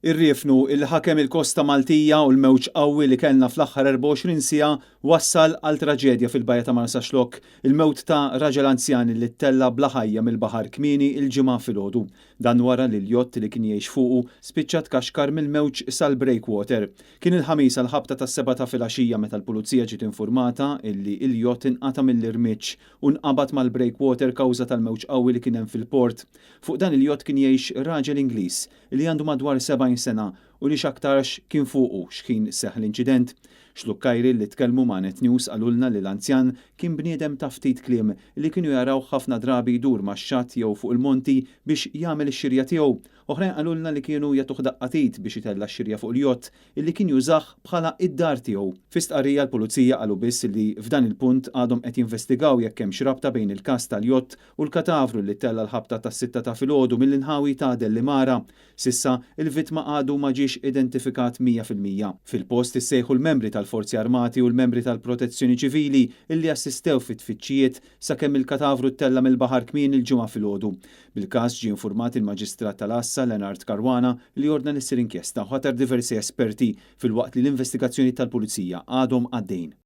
Ir-riefnu il ħakem il-Kosta Maltija u l-mewġ qawwi li kellna fl-aħħar 24 siegħa wassal għal traġedja fil-bajja ta' Marsaxlokk, il-mewt ta' raġel anzjan li ttella bla ħajja mill-baħar kmieni il-ġimgħa filgħodu. Dan wara li l-jott li kien jgħix fuqu spiċċat kaxkar mill-mewġ sal-breakwater. Kien il-ħamis għal ħabta tas-7 ta' filgħaxija meta l-pulizija ġiet informata illi l-jott inqata' mill-irmiġġ u nqabad mal-breakwater kawża tal-mewġ qawwi li kien hemm fil-port. Fuq dan il-jott kien jgħix raġel Ingliż li għandu madwar 70 sena u li x'aktarx kien fuqu x'kien seħħ l-inċident. Xlukkajri li tkellmu ma' Net News qalulna li l-anzjan kien bniedem ta' ftit kliem li kienu jaraw ħafna drabi jdur max-xatt jew fuq il-monti biex jagħmel ix-xirja tiegħu. Oħrajn qalulna li kienu jagħtuh daqqatit biex itella x-xirja fuq il-jott illi kien jużah bħala id-dar tiegħu. Fi stqarrija l-pulizija qalu biss li f'dan il-punt għadhom qed jinvestigaw jekk hemm x'rabta bejn il-każ tal-jott u l-katavru li tella l-ħabta tas-6 ta' filgħodu mill-inħawi ta' Dellimara. Sissa il-vittma għadu ma ġiex identifikat 100%. Fil-post issejħu l-membri tal-Forzi Armati u l-membri tal-Protezzjoni Ċivili illi assistew fit-tfittxijiet sakemm il-katavru ttella mill-baħar kmieni il-ġimgħa filgħodu. Bil-każ ġie infurmat il-Maġistrat tal-Assa Lenard Karwana li ordna l-issir inkjesta u ħatar diversi esperti fil-waqt li l-investigazzjoni tal-Pulizija għadhom għaddejn.